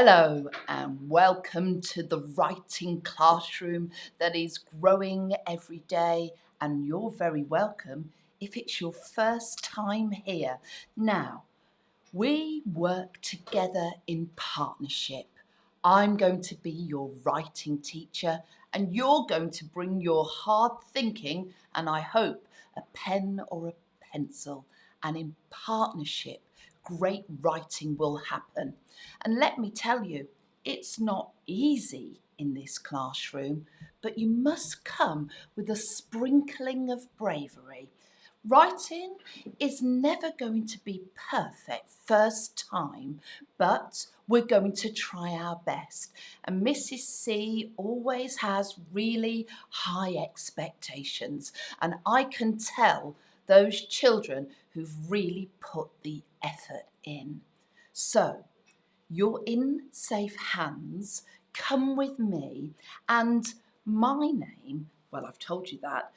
Hello and welcome to the writing classroom that is growing every day, and you're very welcome if it's your first time here. Now, we work together in partnership. I'm going to be your writing teacher and you're going to bring your hard thinking and I hope a pen or a pencil, and in partnership great writing will happen. And let me tell you, it's not easy in this classroom, but you must come with a sprinkling of bravery. Writing is never going to be perfect first time, but we're going to try our best. And Mrs. C always has really high expectations, and I can tell those children who've really put the effort in. So, You're in safe hands. Come with me. And my name, well, I've told you that,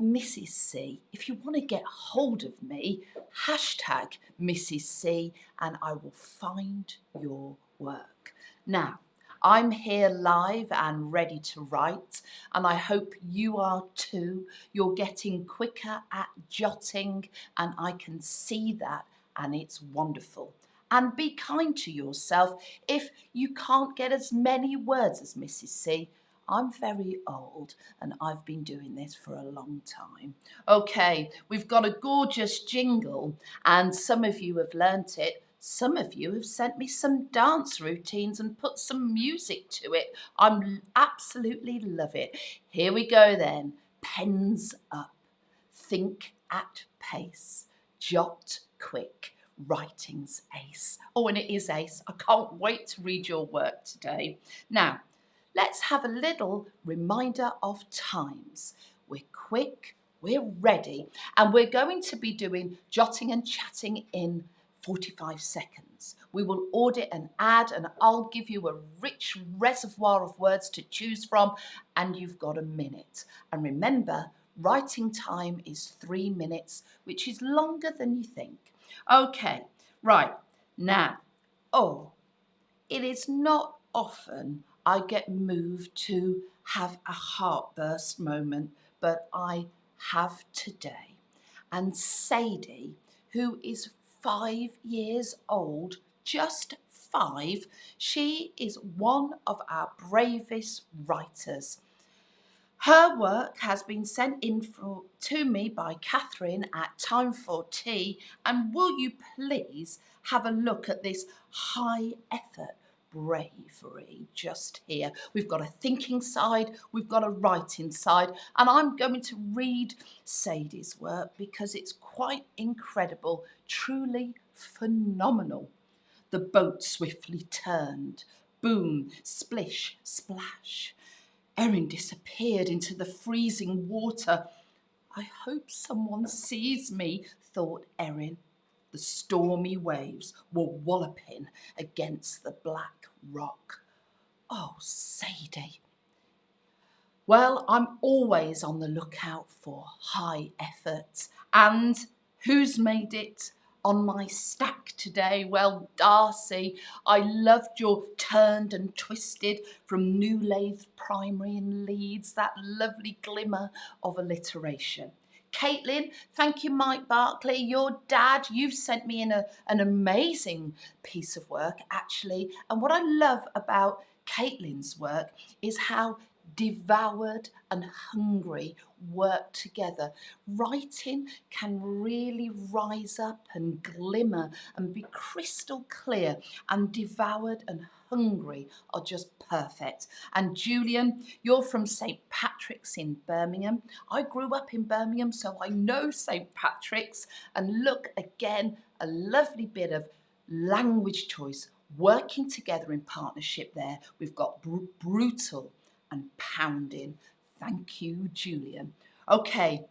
Mrs. C. If you want to get hold of me, hashtag Mrs. C, and I will find your work. Now, I'm here live and ready to write, and I hope you are too. You're getting quicker at jotting, and I can see that, and it's wonderful. And be kind to yourself if you can't get as many words as Mrs. C. I'm very old and I've been doing this for a long time. Okay, we've got a gorgeous jingle and some of you have learnt it. Some of you have sent me some dance routines and put some music to it. I'm absolutely love it. Here we go then. Pens up. Think at pace. Jot quick. Writing's ace. Oh, and it is ace. I can't wait to read your work today. Now, let's have a little reminder of times. We're quick, we're ready, and we're going to be doing jotting and chatting in 45 seconds. We will audit and add, and I'll give you a rich reservoir of words to choose from, and you've got a minute. And remember, writing time is 3 minutes, which is longer than you think. Okay, right, now, it is not often I get moved to have a heartburst moment, but I have today. And Sadie, who is 5 years old, just 5, she is one of our bravest writers. Her work has been sent in to me by Catherine at Time for Tea, and will you please have a look at this high effort bravery just here. We've got a thinking side, we've got a writing side, and I'm going to read Sadie's work because it's quite incredible, truly phenomenal. The boat swiftly turned. Boom, splish, splash. Erin disappeared into the freezing water. I hope someone sees me, thought Erin. The stormy waves were walloping against the black rock. Oh, Sadie. Well, I'm always on the lookout for high efforts. And who's made it on my stack today? Well, Darcy, I loved your Turned and Twisted from New Lathe Primary in Leeds, that lovely glimmer of alliteration. Caitlin, thank you, Mike Barkley. Your dad, you've sent me in an amazing piece of work, actually. And what I love about Caitlin's work is how devoured and hungry work together. Writing can really rise up and glimmer and be crystal clear, and devoured and hungry are just perfect. And Julian, you're from St. Patrick's in Birmingham. I grew up in Birmingham, so I know St. Patrick's. And look again, a lovely bit of language choice working together in partnership there. We've got brutal and pounding. Thank you, Julian. Okay,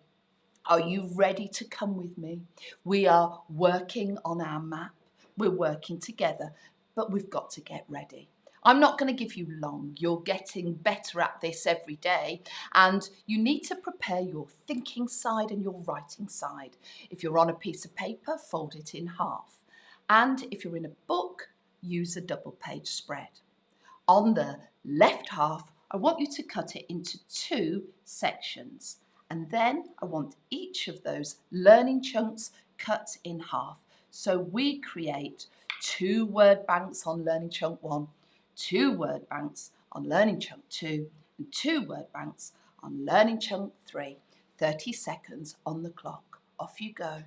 are you ready to come with me? We are working on our map. We're working together, but we've got to get ready. I'm not going to give you long. You're getting better at this every day, and you need to prepare your thinking side and your writing side. If you're on a piece of paper, fold it in half. And if you're in a book, use a double page spread. On the left half, I want you to cut it into 2 sections. And then I want each of those learning chunks cut in half. So we create 2 word banks on learning chunk 1, 2 word banks on learning chunk 2, and 2 word banks on learning chunk 3. 30 seconds on the clock. Off you go.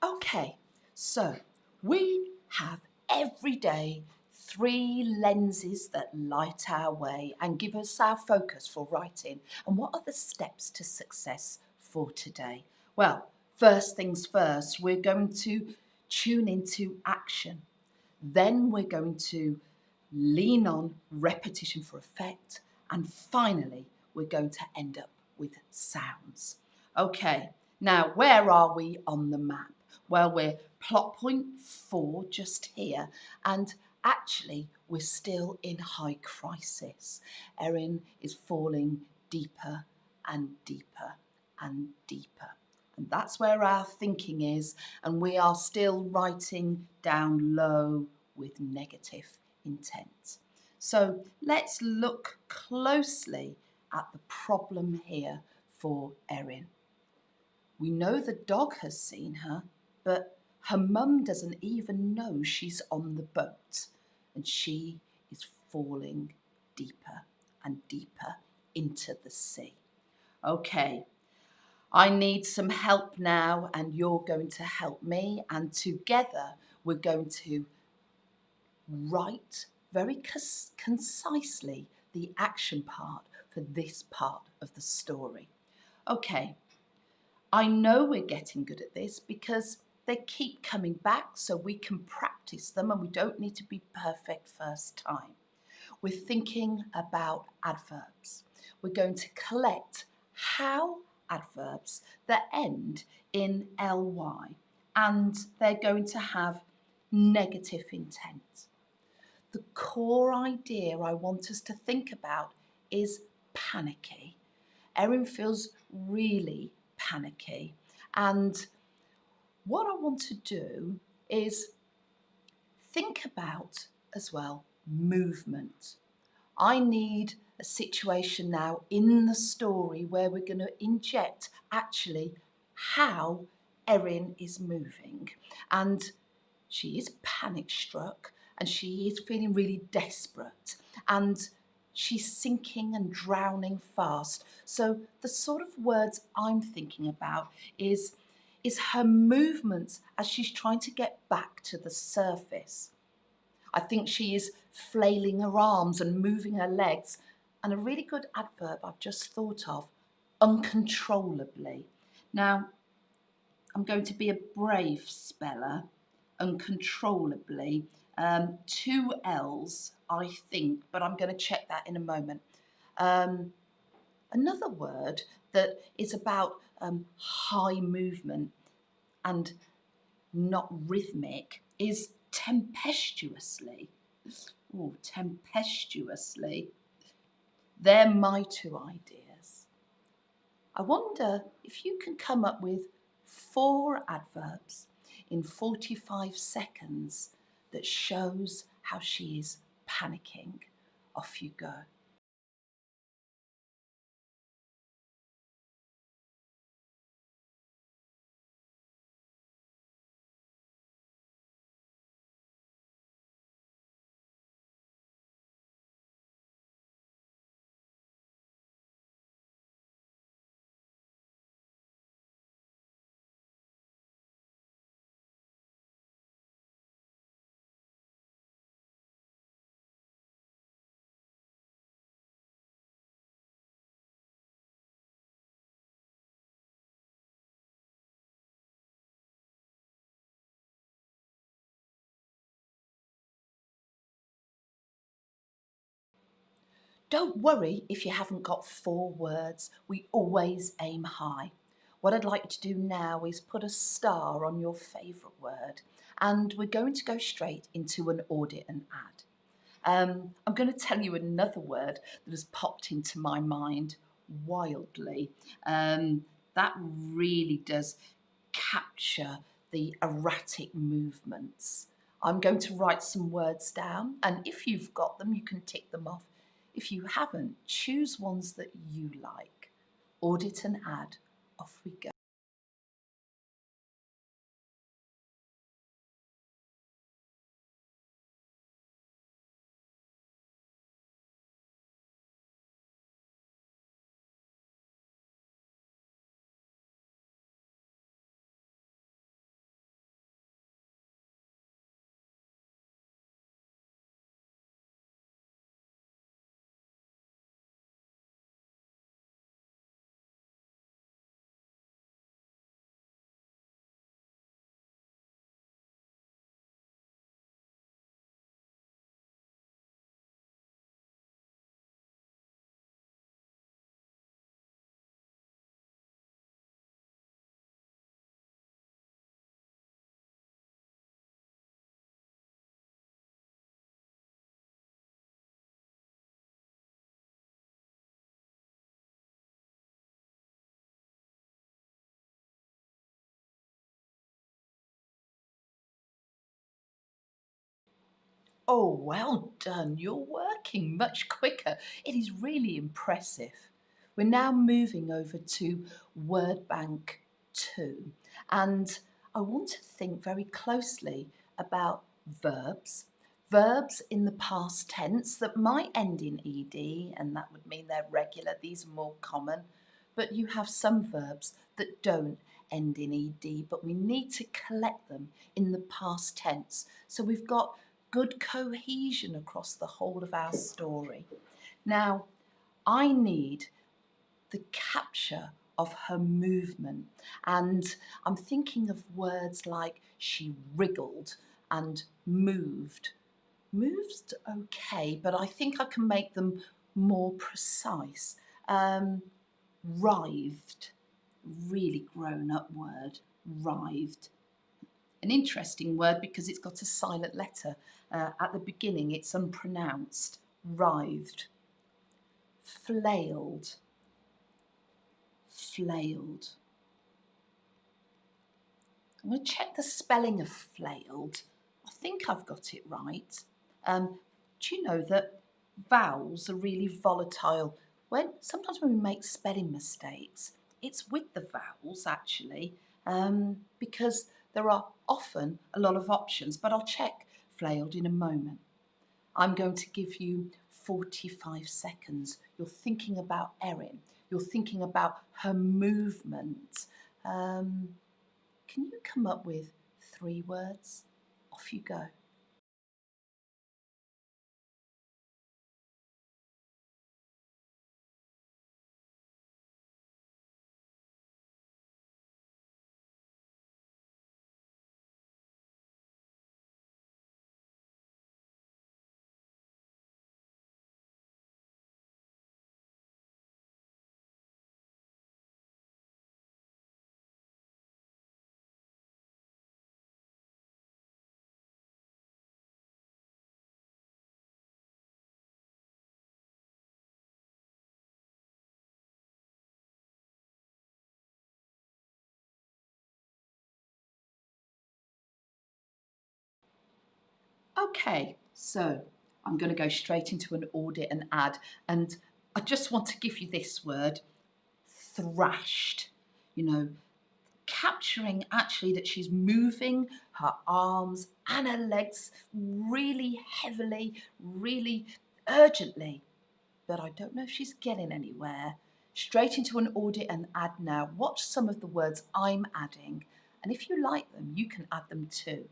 Okay, so we have every day 3 lenses that light our way and give us our focus for writing. And what are the steps to success for today? Well, first things first, we're going to tune into action. Then we're going to lean on repetition for effect. And finally, we're going to end up with sounds. Okay, now where are we on the map? Well, we're plot point 4 just here, and actually we're still in high crisis. Erin is falling deeper and deeper and deeper. And that's where our thinking is, and we are still writing down low with negative intent. So let's look closely at the problem here for Erin. We know the dog has seen her, but her mum doesn't even know she's on the boat, and she is falling deeper and deeper into the sea. Okay, I need some help now, and you're going to help me, and together we're going to write very concisely the action part for this part of the story. Okay, I know we're getting good at this because they keep coming back, so we can practice them and we don't need to be perfect first time. We're thinking about adverbs. We're going to collect how adverbs that end in ly, and they're going to have negative intent. The core idea I want us to think about is panicky. Erin feels really panicky, and what I want to do is think about as well movement. I need a situation now in the story where we're going to inject actually how Erin is moving. And she is panic struck and she is feeling really desperate and she's sinking and drowning fast. So the sort of words I'm thinking about is her movements as she's trying to get back to the surface. I think she is flailing her arms and moving her legs. And a really good adverb I've just thought of, uncontrollably. Now, I'm going to be a brave speller, uncontrollably. 2 L's, I think, but I'm going to check that in a moment. Another word that is about high movement and not rhythmic is tempestuously. Oh, tempestuously. They're my 2 ideas. I wonder if you can come up with 4 adverbs in 45 seconds that shows how she is panicking. Off you go. Don't worry if you haven't got 4 words. We always aim high. What I'd like to do now is put a star on your favourite word, and we're going to go straight into an audit and add. I'm going to tell you another word that has popped into my mind wildly. That really does capture the erratic movements. I'm going to write some words down, and if you've got them, you can tick them off. If you haven't, choose ones that you like. Audit and add. Off we go. Oh, well done. You're working much quicker. It is really impressive. We're now moving over to Word Bank 2, and I want to think very closely about verbs. Verbs in the past tense that might end in ed, and that would mean they're regular. These are more common. But you have some verbs that don't end in ed, but we need to collect them in the past tense. So we've got good cohesion across the whole of our story. Now, I need the capture of her movement, and I'm thinking of words like she wriggled and moved. Moved's okay, but I think I can make them more precise. Writhed, really grown up word, writhed. An interesting word because it's got a silent letter at the beginning, it's unpronounced. Writhed. Flailed. Flailed. I'm going to check the spelling of flailed. I think I've got it right. Do you know that vowels are really volatile? Sometimes when we make spelling mistakes, it's with the vowels actually, because there are often a lot of options, but I'll check flailed in a moment. I'm going to give you 45 seconds. You're thinking about Erin. You're thinking about her movement. Can you come up with 3 words? Off you go. Okay, so I'm going to go straight into an audit and add, and I just want to give you this word, thrashed. You know, capturing actually that she's moving her arms and her legs really heavily, really urgently, but I don't know if she's getting anywhere. Straight into an audit and add now. Watch some of the words I'm adding, and if you like them, you can add them too.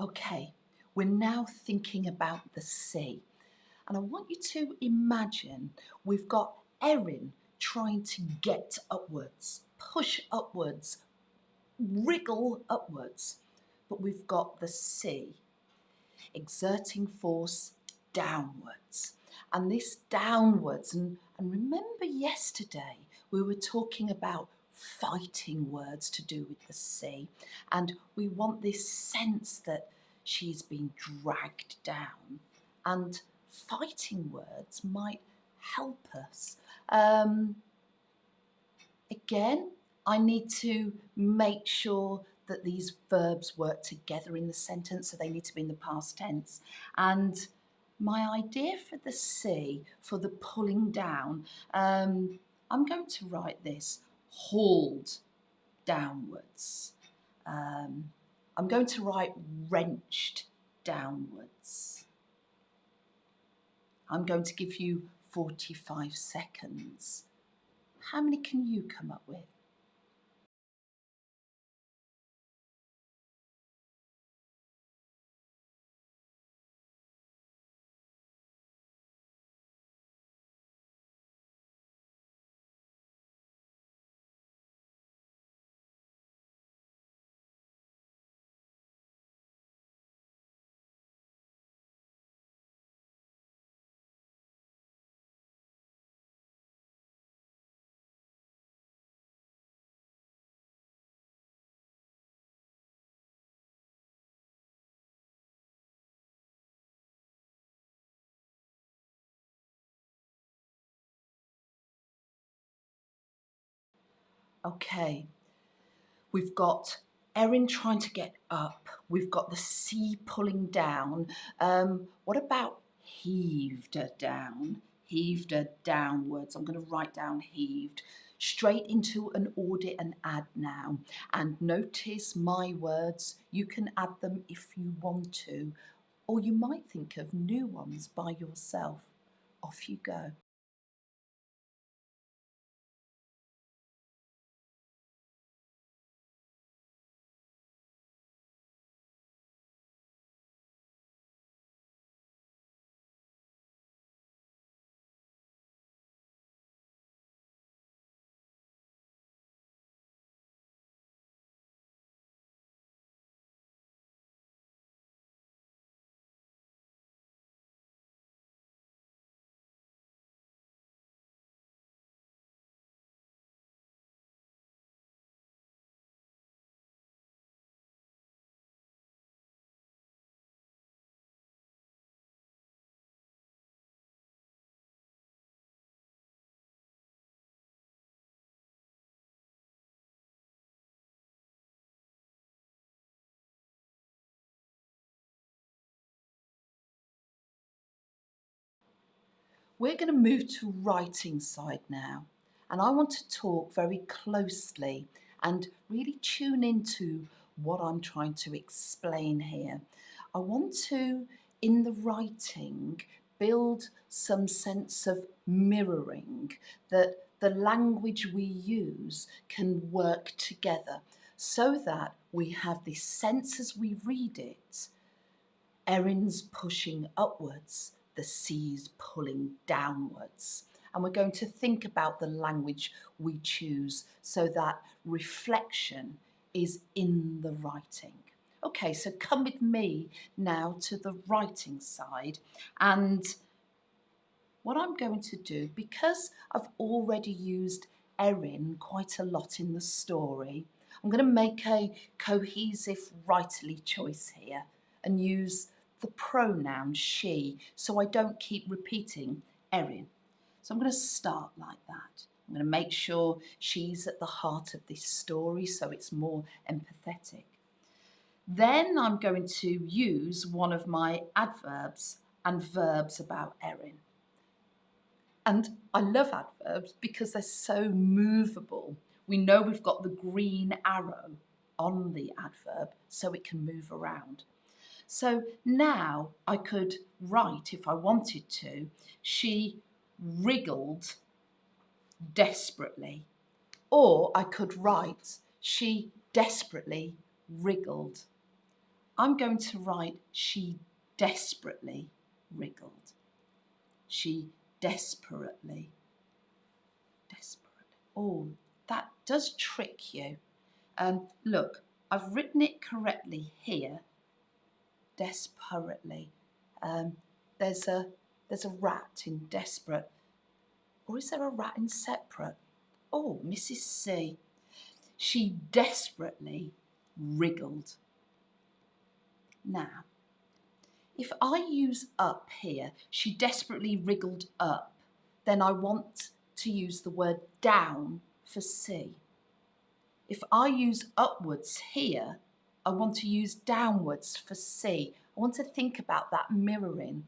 Okay, we're now thinking about the sea. And I want you to imagine we've got Erin trying to get upwards, push upwards, wriggle upwards. But we've got the sea exerting force downwards. And this downwards, and remember yesterday we were talking about fighting words to do with the sea, and we want this sense that she's been dragged down, and fighting words might help us. Again, I need to make sure that these verbs work together in the sentence, so they need to be in the past tense. And my idea for the C, for the pulling down, I'm going to write this hauled downwards. I'm going to write wrenched downwards. I'm going to give you 45 seconds. How many can you come up with? Okay, we've got Erin trying to get up. We've got the sea pulling down. What about heaved her down? Heaved her downwards. I'm going to write down heaved. Straight into an audit and add now. And notice my words. You can add them if you want to, or you might think of new ones by yourself. Off you go. We're going to move to writing side now, and I want to talk very closely and really tune into what I'm trying to explain here. I want to, in the writing, build some sense of mirroring, that the language we use can work together so that we have this sense as we read it. Erin's pushing upwards, the sea's pulling downwards. And we're going to think about the language we choose so that reflection is in the writing. Okay, so come with me now to the writing side. And what I'm going to do, because I've already used Erin quite a lot in the story, I'm going to make a cohesive writerly choice here and use the pronoun she so I don't keep repeating Erin. So I'm going to start like that. I'm going to make sure she's at the heart of this story so it's more empathetic. Then I'm going to use one of my adverbs and verbs about Erin. And I love adverbs because they're so movable. We know we've got the green arrow on the adverb so it can move around. So now I could write, if I wanted to, she wriggled desperately. Or I could write, she desperately wriggled. I'm going to write, she desperately wriggled. She desperately. Oh, that does trick you. Look, I've written it correctly here. Desperately. There's a rat in desperate. Or is there a rat in separate? Oh, Mrs. C. She desperately wriggled. Now, if I use up here, she desperately wriggled up, then I want to use the word down for C. If I use upwards here, I want to use downwards for C. I want to think about that mirroring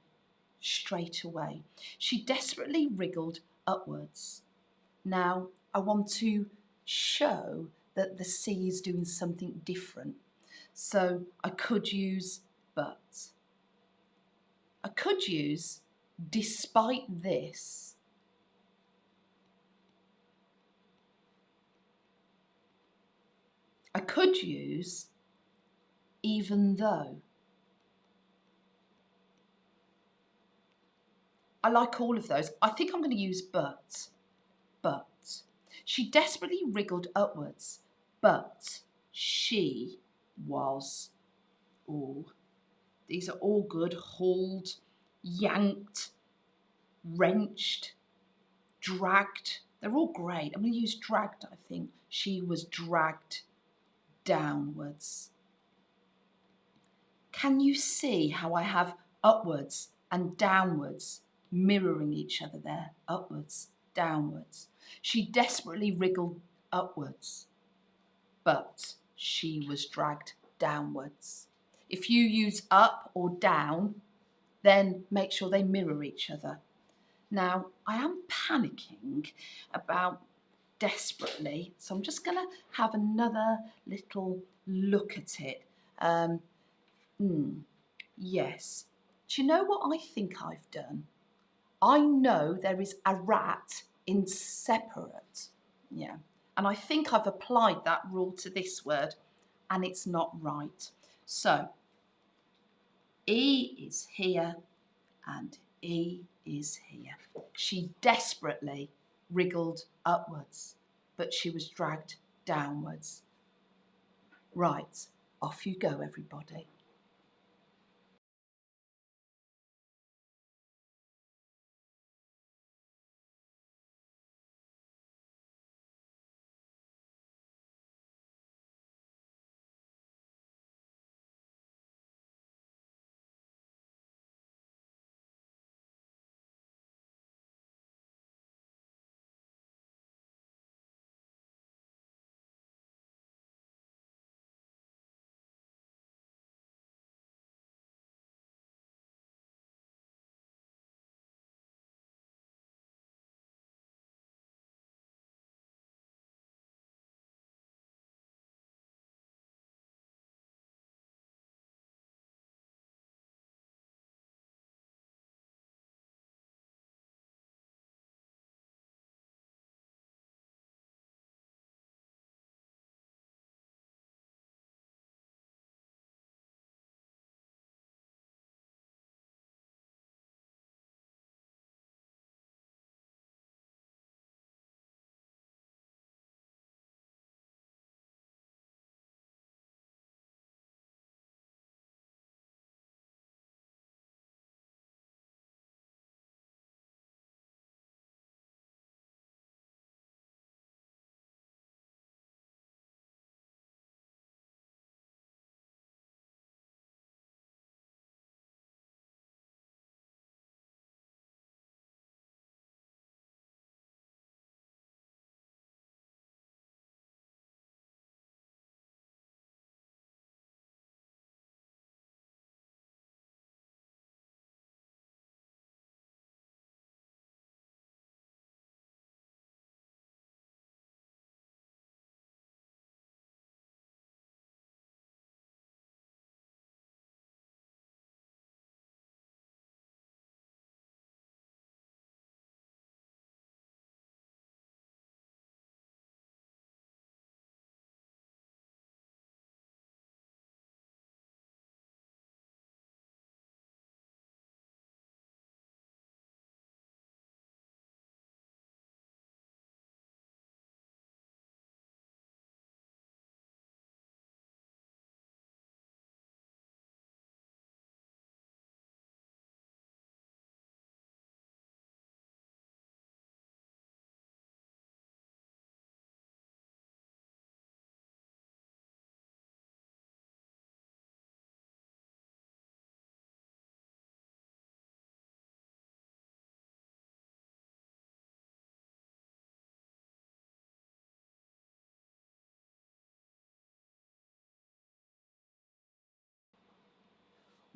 straight away. She desperately wriggled upwards. Now, I want to show that the C is doing something different. So I could use but. I could use despite this, I could use even though. I like all of those. I think I'm going to use but. But. She desperately wriggled upwards, but she was. Ooh, these are all good. Hauled, yanked, wrenched, dragged. They're all great. I'm going to use dragged, I think. She was dragged downwards. Can you see how I have upwards and downwards mirroring each other there? Upwards, downwards. She desperately wriggled upwards, but she was dragged downwards. If you use up or down, then make sure they mirror each other. Now, I am panicking about desperately, so I'm just going to have another little look at it. Yes. Do you know what I think I've done? I know there is a rat in separate. Yeah. And I think I've applied that rule to this word, and it's not right. So, E is here and E is here. She desperately wriggled upwards, but she was dragged downwards. Right, off you go, everybody.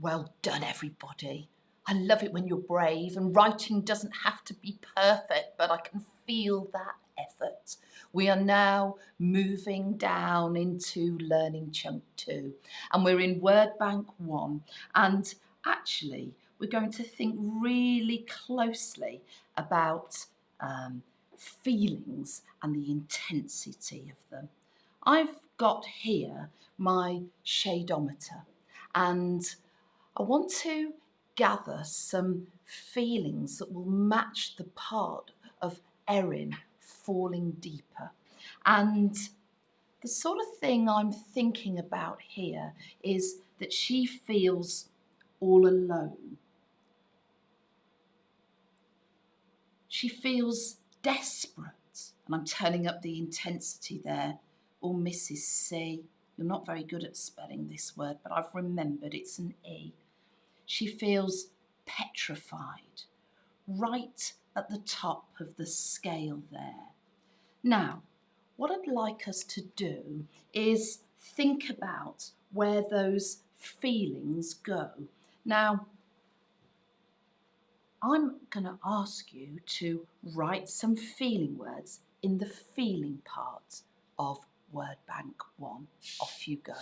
Well done, everybody. I love it when you're brave, and writing doesn't have to be perfect, but I can feel that effort. We are now moving down into learning chunk 2, and we're in Word Bank 1, and actually, we're we're going to think really closely about feelings and the intensity of them. I've got here my shadeometer, and I want to gather some feelings that will match the part of Erin falling deeper. And the sort of thing I'm thinking about here is that she feels all alone. She feels desperate, and I'm turning up the intensity there. Or Mrs. C. You're not very good at spelling this word, but I've remembered it's an E. She feels petrified, right at the top of the scale there. Now, what I'd like us to do is think about where those feelings go. Now, I'm going to ask you to write some feeling words in the feeling part of Word Bank 1. Off you go.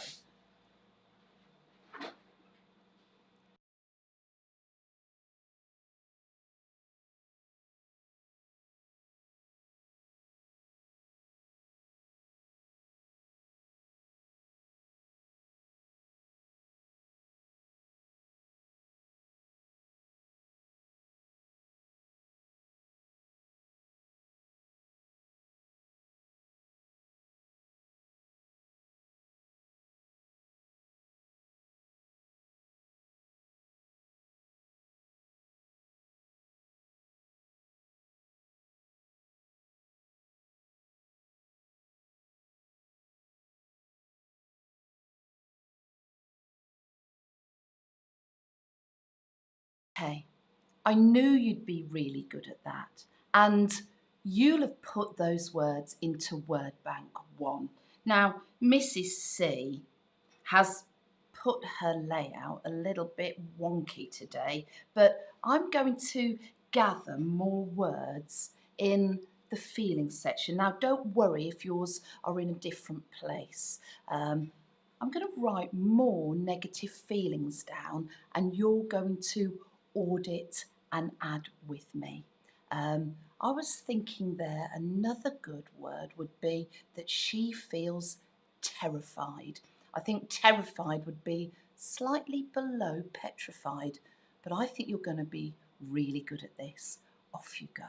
Okay, I knew you'd be really good at that. And you'll have put those words into Word Bank 1. Now, Mrs. C has put her layout a little bit wonky today, but I'm going to gather more words in the feeling section. Now, don't worry if yours are in a different place. I'm going to write more negative feelings down, and you're going to audit and add with me. I was thinking there another good word would be that she feels terrified. I think terrified would be slightly below petrified, but I think you're going to be really good at this. Off you go.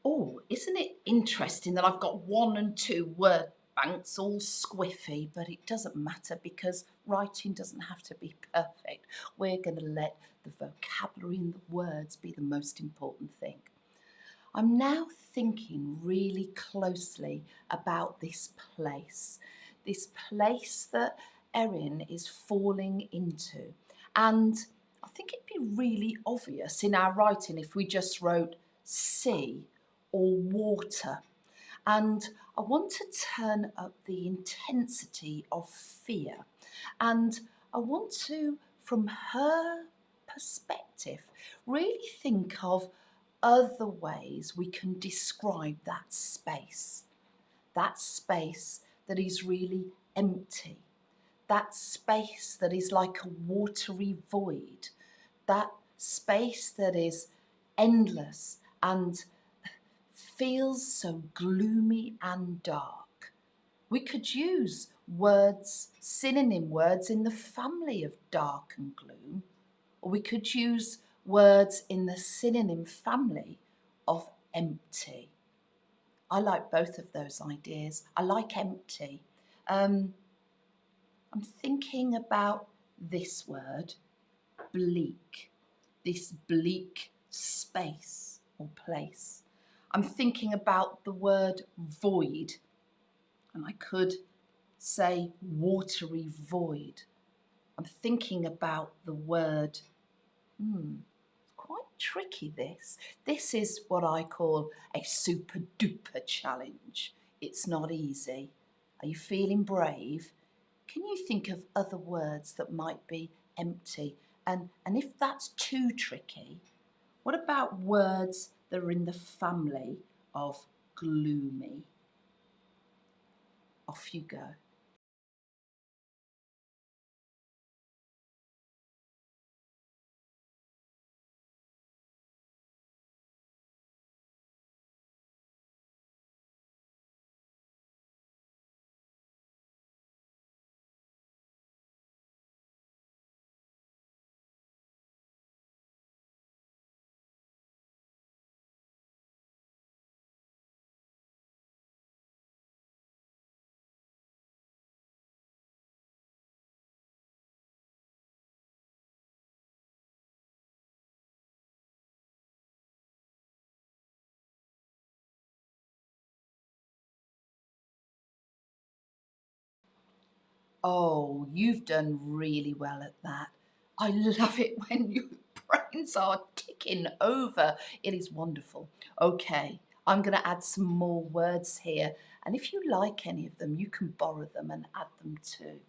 Oh, isn't it interesting that I've got 1 and 2 word banks all squiffy, but it doesn't matter because writing doesn't have to be perfect. We're going to let the vocabulary and the words be the most important thing. I'm now thinking really closely about this place that Erin is falling into. And I think it'd be really obvious in our writing if we just wrote sea or water. And I want to turn up the intensity of fear. And I want to, from her perspective, really think of other ways we can describe that space that is really empty, that space that is like a watery void, that space that is endless and feels so gloomy and dark. We could use words, synonym words in the family of dark and gloom, or we could use words in the synonym family of empty. I like both of those ideas. I like empty. I'm thinking about this word, bleak, this bleak space or place. I'm thinking about the word void, and I could say watery void. I'm thinking about the word, quite tricky this. This is what I call a super duper challenge. It's not easy. Are you feeling brave? Can you think of other words that might be empty? And if that's too tricky, what about words that are in the family of gloomy? Off you go. Oh, you've done really well at that. I love it when your brains are ticking over. It is wonderful. Okay, I'm going to add some more words here. And if you like any of them, you can borrow them and add them too.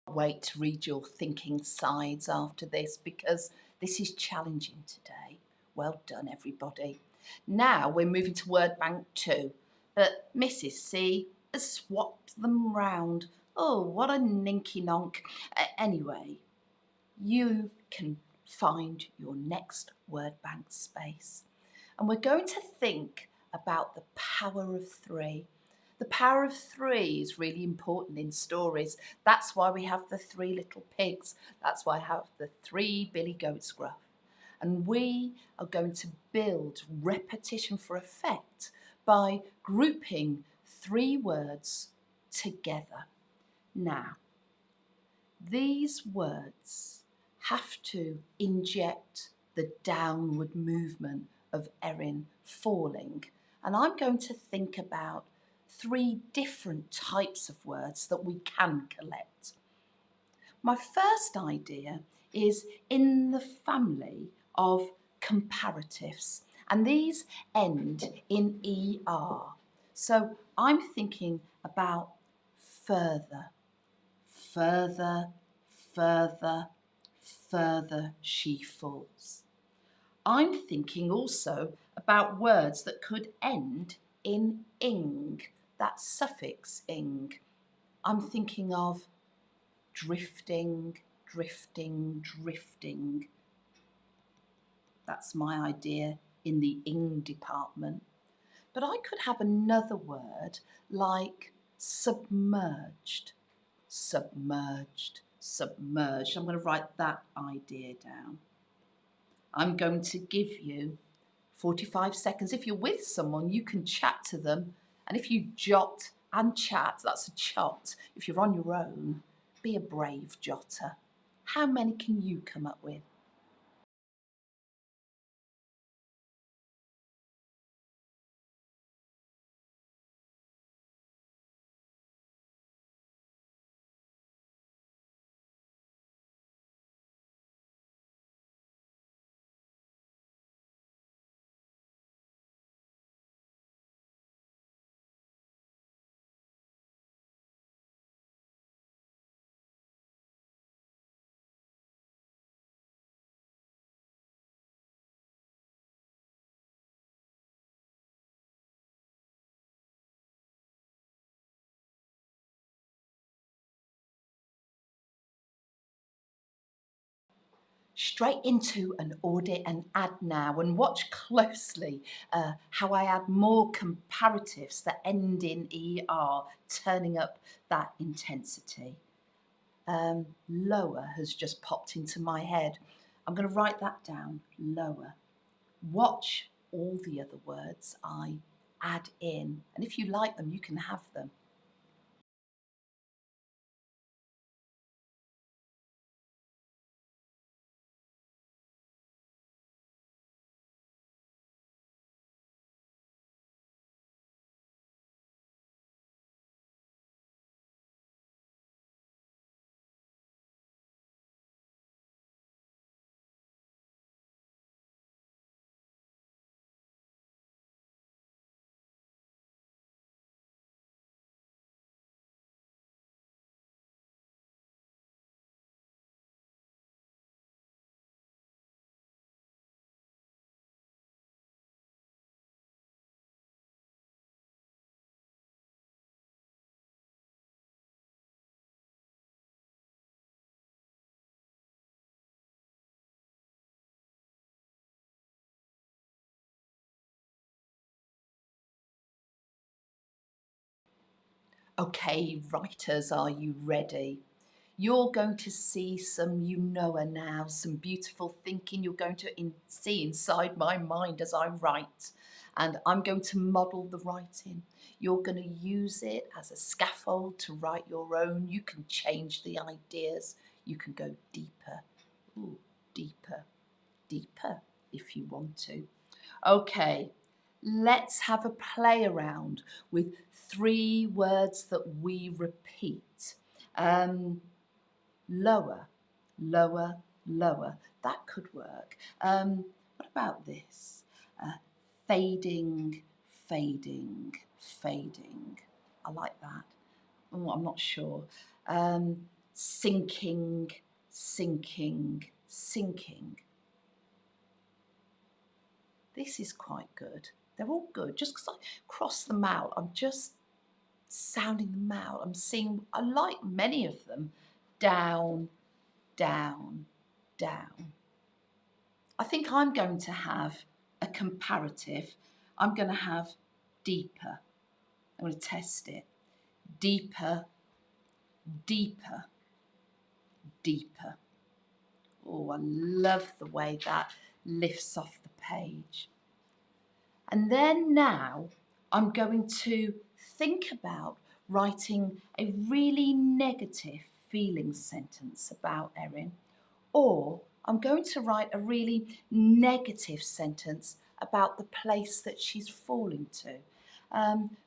Wait to read your thinking sides after this because this is challenging today. Well done, everybody. Now we're moving to word bank 2, but Mrs. C has swapped them round. Oh, what a ninky nonk. Anyway, you can find your next word bank space. And we're going to think about the power of 3. The power of 3 is really important in stories. That's why we have the 3 little pigs. That's why I have the 3 billy goats gruff. And we are going to build repetition for effect by grouping 3 words together. Now, these words have to inject the downward movement of Erin falling. And I'm going to think about 3 different types of words that we can collect. My first idea is in the family of comparatives, and these end in ER. So I'm thinking about further, further, further, further she falls. I'm thinking also about words that could end in ing, that suffix ing. I'm thinking of drifting, drifting, drifting. That's my idea in the ing department. But I could have another word like submerged. Submerged, submerged. I'm going to write that idea down. I'm going to give you 45 seconds. If you're with someone, you can chat to them. And if you jot and chat, that's a chot. If you're on your own, be a brave jotter. How many can you come up with? Straight into an audit and add now, and watch closely how I add more comparatives that end in ER, turning up that intensity. Lower has just popped into my head. I'm going to write that down, lower. Watch all the other words I add in, and if you like them, you can have them. Okay, writers, are you ready? You're going to see some you knower now, some beautiful thinking you're going to see inside my mind as I write. And I'm going to model the writing. You're going to use it as a scaffold to write your own. You can change the ideas. You can go deeper. Ooh, deeper, deeper if you want to. Okay, let's have a play around with 3 words that we repeat. Lower, lower, lower. That could work. What about this? Fading, fading, fading. I like that. Oh, I'm not sure. Sinking, sinking, sinking. This is quite good. They're all good. Just because I cross them out, I'm just sounding them out. I'm seeing, I like many of them. Down, down, down. I think I'm going to have a comparative. I'm going to have deeper. I'm going to test it. Deeper, deeper, deeper. Oh, I love the way that lifts off the page. And then now I'm going to think about writing a really negative feeling sentence about Erin, or I'm going to write a really negative sentence about the place that she's falling to.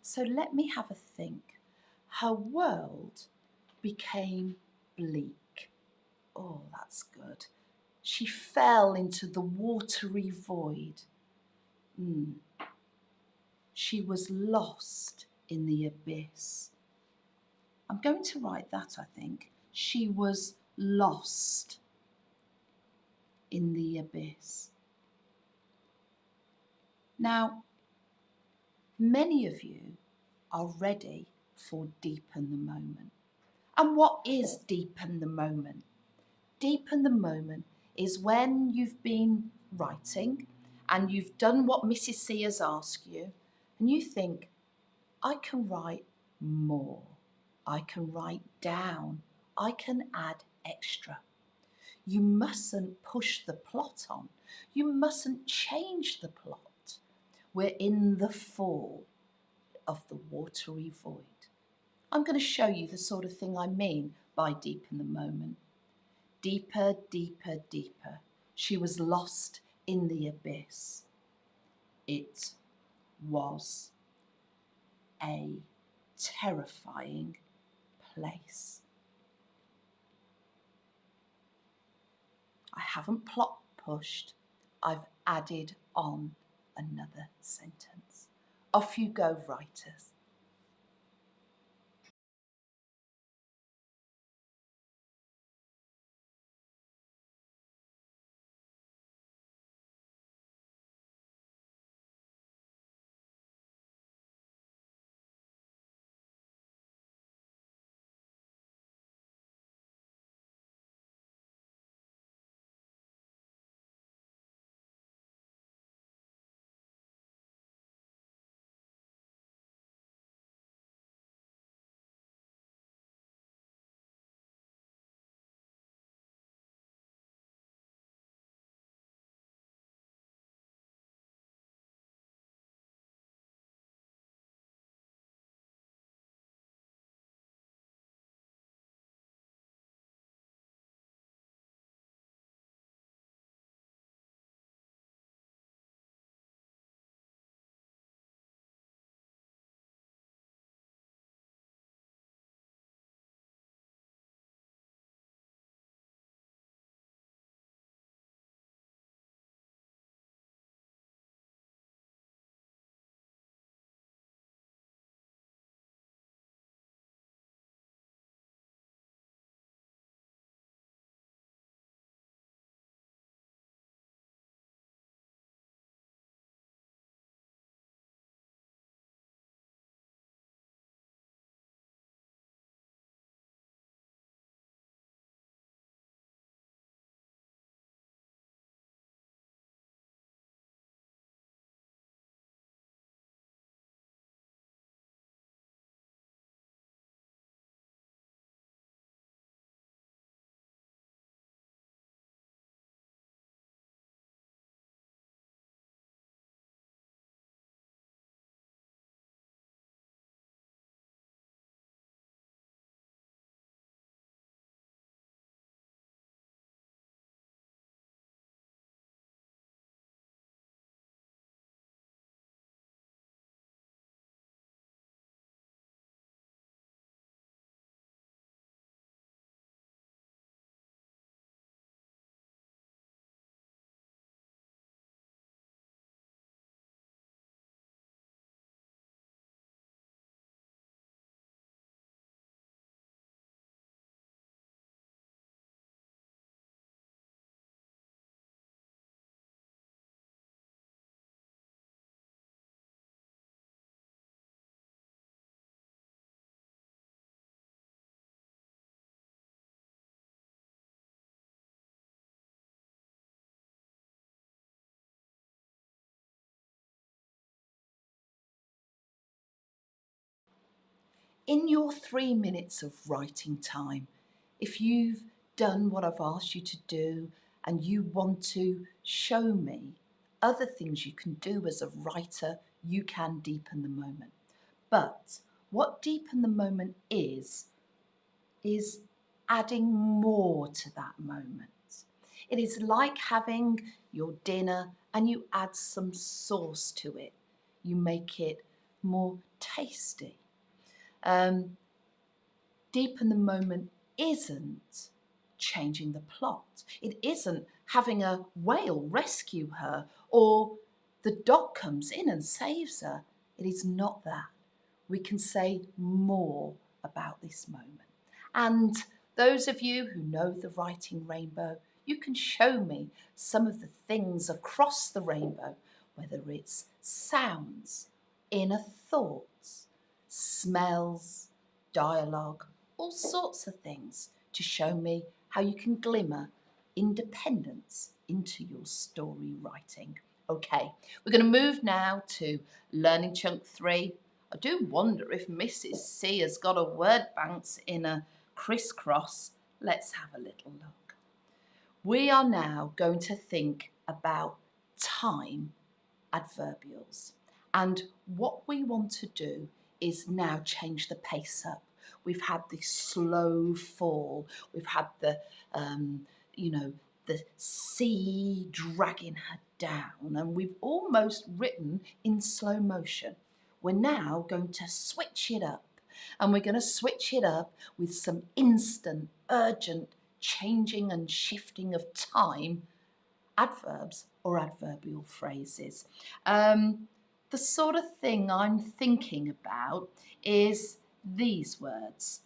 So let me have a think. Her world became bleak. Oh, that's good. She fell into the watery void. She was lost in the abyss. I'm going to write that, I think. She was lost in the abyss. Now, many of you are ready for Deepen the Moment. And what is Deepen the Moment? Deepen the Moment is when you've been writing and you've done what Mrs. C has asked you and you think, I can write more, I can write down, I can add extra. You mustn't push the plot on. You mustn't change the plot. We're in the fall of the watery void. I'm going to show you the sort of thing I mean by deepen the moment. Deeper, deeper, deeper. She was lost in the abyss. It was a terrifying place. I haven't plot pushed. I've added on another sentence. Off you go, writers. In your 3 minutes of writing time, if you've done what I've asked you to do and you want to show me other things you can do as a writer, you can deepen the moment. But what deepen the moment is adding more to that moment. It is like having your dinner and you add some sauce to it. You make it more tasty. Deepen the moment isn't changing the plot. It isn't having a whale rescue her or the dog comes in and saves her. It is not that. We can say more about this moment. And those of you who know the writing rainbow, you can show me some of the things across the rainbow, whether it's sounds, inner thoughts, smells, dialogue, all sorts of things to show me how you can glimmer independence into your story writing. Okay, we're going to move now to learning chunk 3. I do wonder if Mrs. C has got a word banks in a crisscross. Let's have a little look. We are now going to think about time adverbials. And what we want to do is now change the pace up. We've had this slow fall. We've had the sea dragging her down, and we've almost written in slow motion. We're now going to switch it up, and we're going to switch it up with some instant, urgent changing and shifting of time adverbs or adverbial phrases. The sort of thing I'm thinking about is these words.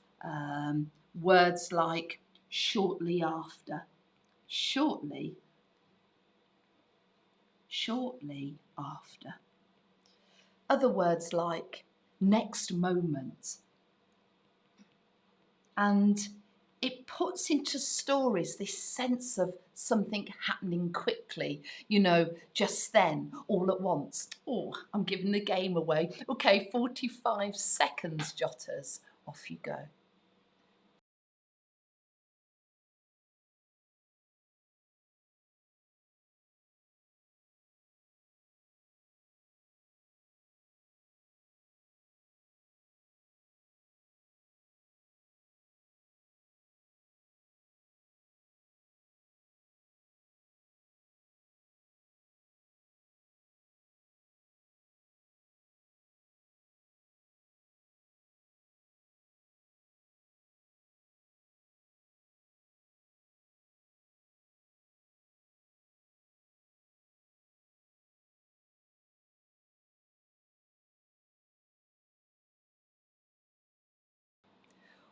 Words like shortly after, shortly after. Other words like next moment. And it puts into stories this sense of something happening quickly, just then, all at once. Oh, I'm giving the game away. Okay, 45 seconds, Jotters. Off you go.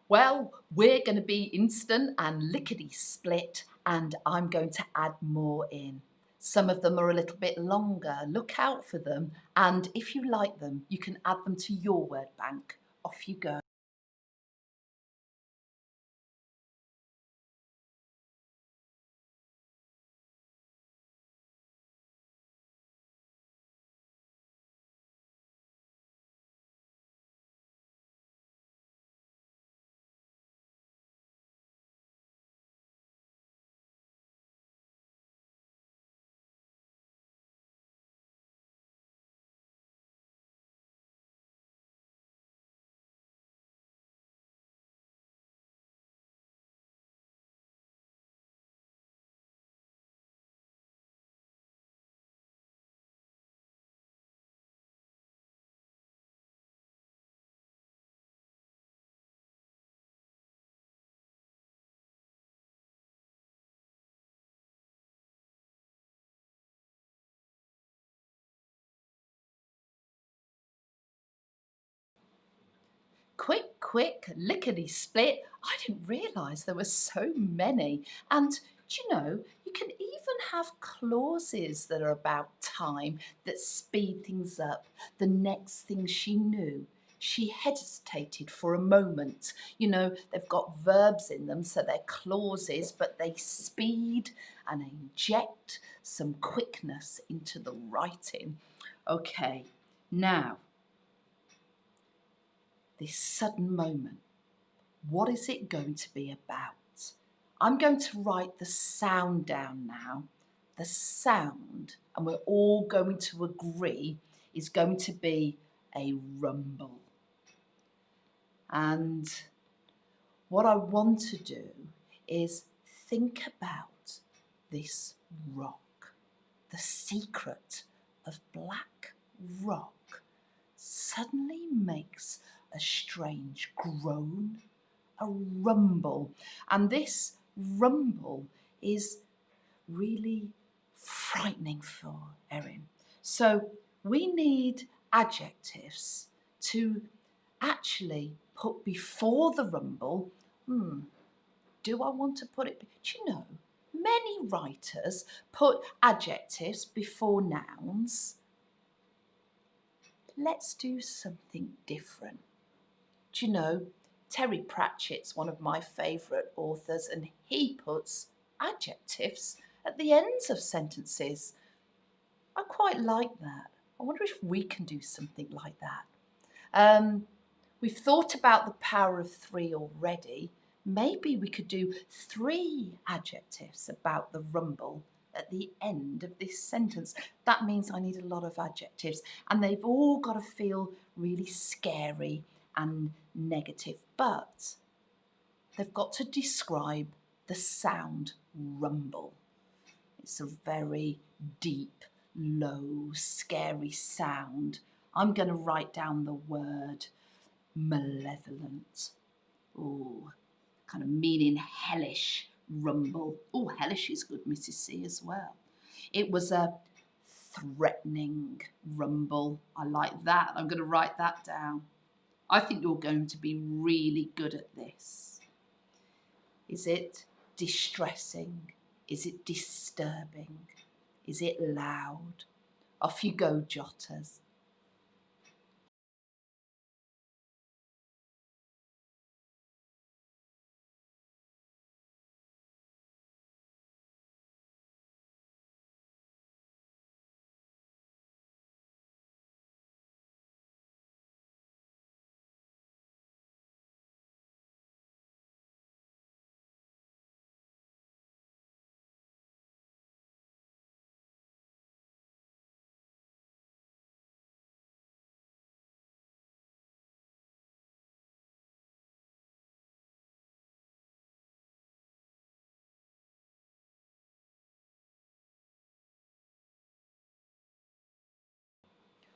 Well, we're going to be instant and lickety-split, and I'm going to add more in. Some of them are a little bit longer. Look out for them, and if you like them, you can add them to your word bank. Off you go. Quick, lickety-split. I didn't realise there were so many. And you can even have clauses that are about time that speed things up. The next thing she knew, she hesitated for a moment. They've got verbs in them, so they're clauses, but they speed and inject some quickness into the writing. Okay, now, this sudden moment. What is it going to be about? I'm going to write the sound down now. The sound, and we're all going to agree, is going to be a rumble. And what I want to do is think about this rock. The secret of black rock suddenly makes a strange groan, a rumble. And this rumble is really frightening for Erin. So we need adjectives to actually put before the rumble. Do I want to put it? Do you know, many writers put adjectives before nouns. Let's do something different. Do you know, Terry Pratchett's one of my favourite authors, and he puts adjectives at the ends of sentences. I quite like that. I wonder if we can do something like that. We've thought about the power of 3 already. Maybe we could do 3 adjectives about the rumble at the end of this sentence. That means I need a lot of adjectives, and they've all got to feel really scary and negative, but they've got to describe the sound rumble. It's a very deep, low, scary sound. I'm going to write down the word malevolent. Oh, kind of meaning hellish rumble. Oh, hellish is good, Mrs. C, as well. It was a threatening rumble. I like that. I'm going to write that down. I think you're going to be really good at this. Is it distressing? Is it disturbing? Is it loud? Off you go, jotters.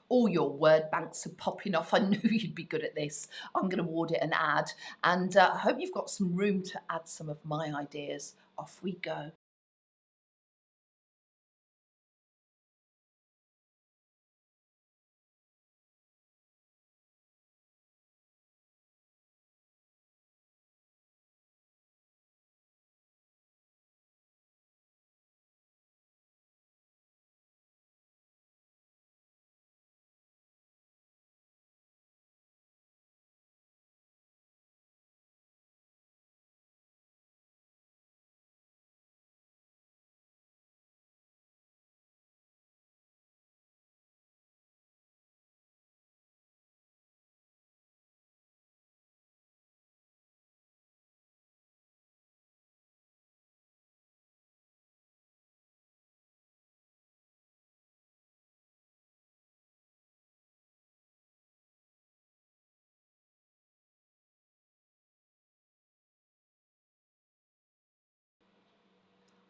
All your word banks are popping off. I knew you'd be good at this. I'm going to award it an ad, and I hope you've got some room to add some of my ideas. Off we go.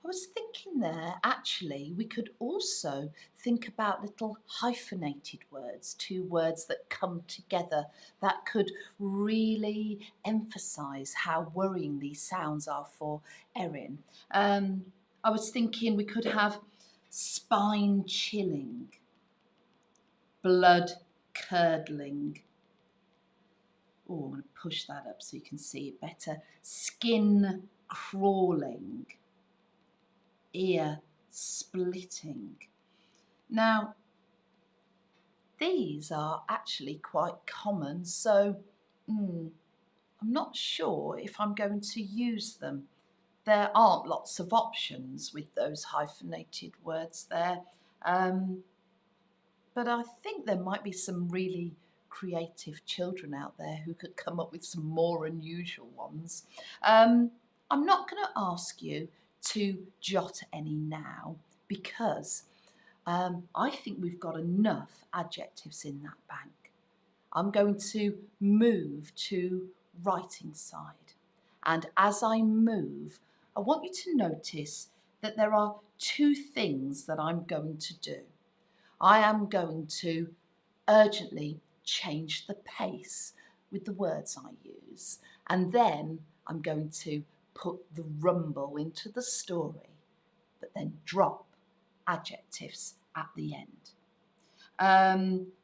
I was thinking there, actually, we could also think about little hyphenated words, 2 words that come together that could really emphasise how worrying these sounds are for Erin. I was thinking we could have spine chilling, blood curdling. Oh, I'm going to push that up so you can see it better. Skin crawling, ear splitting. Now, these are actually quite common, so I'm not sure if I'm going to use them. There aren't lots of options with those hyphenated words there, but I think there might be some really creative children out there who could come up with some more unusual ones. I'm not going to ask you to jot any now because I think we've got enough adjectives in that bank. I'm going to move to writing side. And as I move, I want you to notice that there are 2 things that I'm going to do. I am going to urgently change the pace with the words I use, and then I'm going to put the rumble into the story, but then drop adjectives at the end.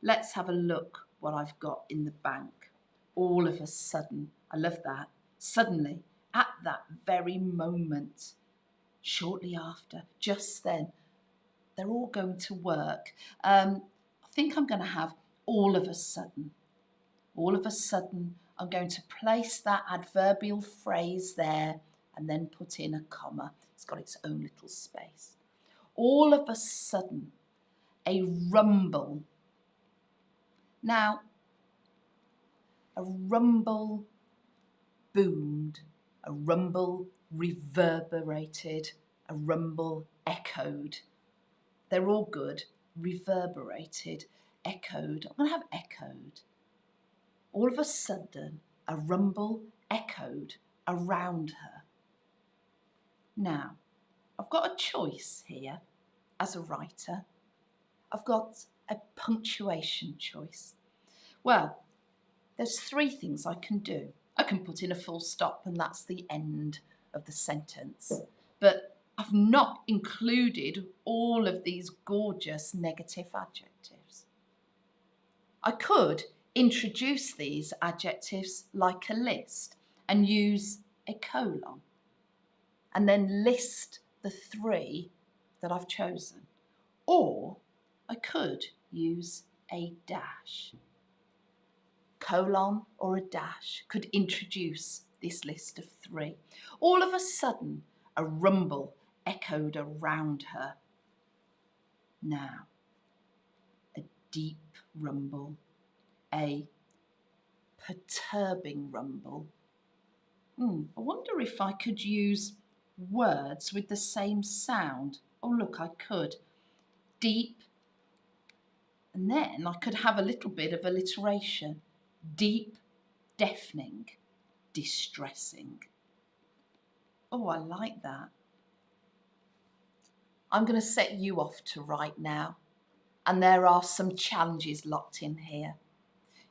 Let's have a look what I've got in the bank. All of a sudden, I love that. Suddenly, at that very moment, shortly after, just then, they're all going to work. I think I'm going to have all of a sudden. All of a sudden, I'm going to place that adverbial phrase there and then put in a comma. It's got its own little space. All of a sudden, a rumble. Now, a rumble boomed, a rumble reverberated, a rumble echoed. They're all good. Reverberated, echoed. I'm going to have echoed. All of a sudden, a rumble echoed around her. Now, I've got a choice here as a writer. I've got a punctuation choice. Well, there's three things I can do. I can put in a full stop and that's the end of the sentence. But I've not included all of these gorgeous negative adjectives. I could introduce these adjectives like a list and use a colon and then list the three that I've chosen. Or I could use a dash. Colon or a dash could introduce this list of three. All of a sudden, a rumble echoed around her. Now, a deep rumble, a perturbing rumble. I wonder if I could use words with the same sound. Oh, look, I could. Deep, and then I could have a little bit of alliteration. Deep, deafening, distressing. Oh, I like that. I'm going to set you off to write now, and there are some challenges locked in here.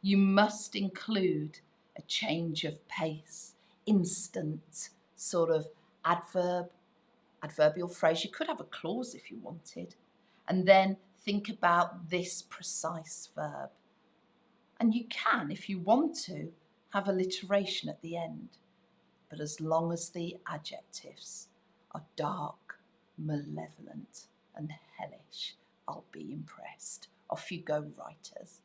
You must include a change of pace, instant sort of adverbial phrase. You could have a clause if you wanted, and then think about this precise verb. And you can, if you want to, have alliteration at the end. But as long as the adjectives are dark, malevolent and hellish, I'll be impressed. Off you go, writers.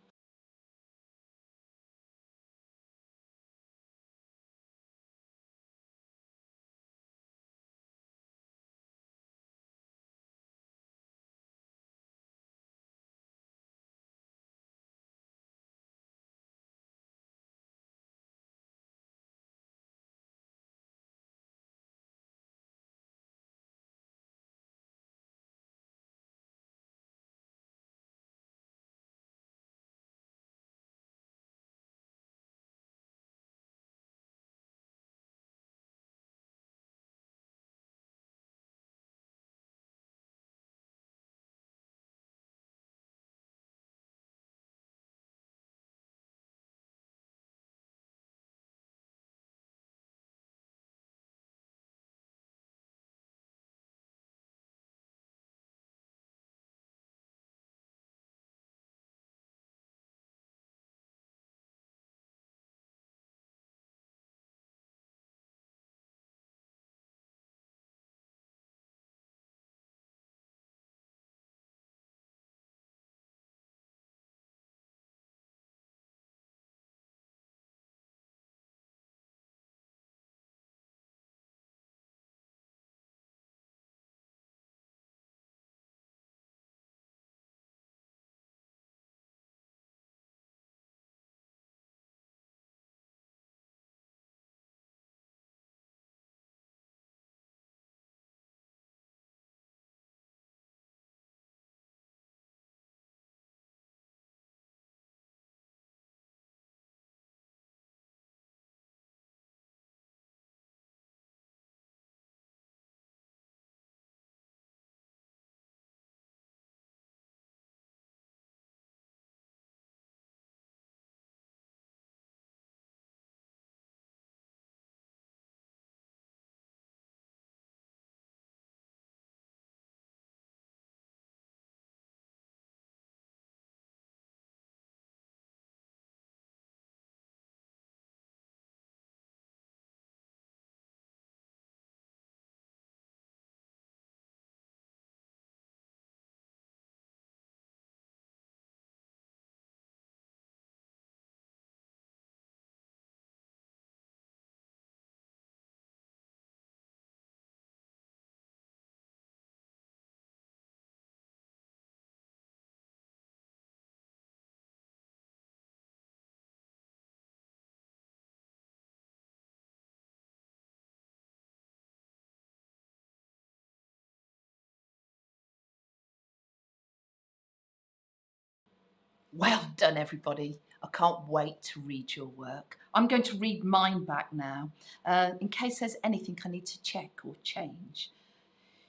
Well done, everybody. I can't wait to read your work. I'm going to read mine back now, in case there's anything I need to check or change.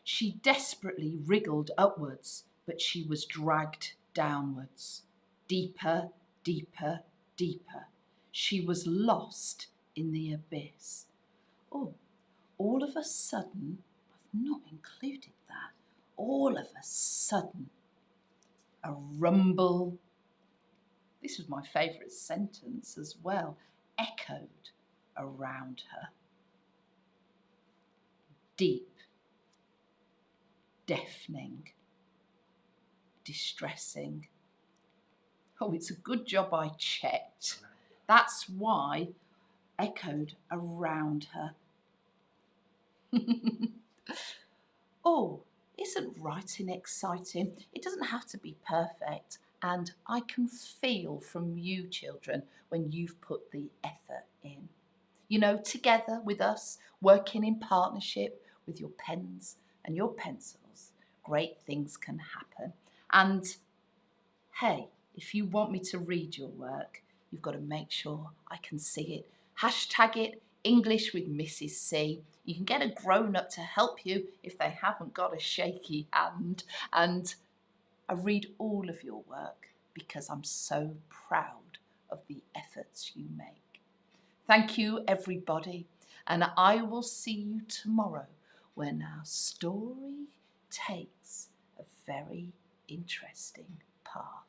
She desperately wriggled upwards, but she was dragged downwards. Deeper, deeper, deeper. She was lost in the abyss. Oh, all of a sudden, I've not included that. All of a sudden, a rumble. This was my favourite sentence as well. Echoed around her. Deep, deafening, distressing. Oh, it's a good job I checked. That's why echoed around her. Oh, isn't writing exciting? It doesn't have to be perfect. And I can feel from you, children, when you've put the effort in. You know, together with us, working in partnership with your pens and your pencils, great things can happen. And hey, if you want me to read your work, you've got to make sure I can see it. Hashtag it English with Mrs. C. You can get a grown-up to help you if they haven't got a shaky hand. And I read all of your work because I'm so proud of the efforts you make. Thank you, everybody, and I will see you tomorrow when our story takes a very interesting path.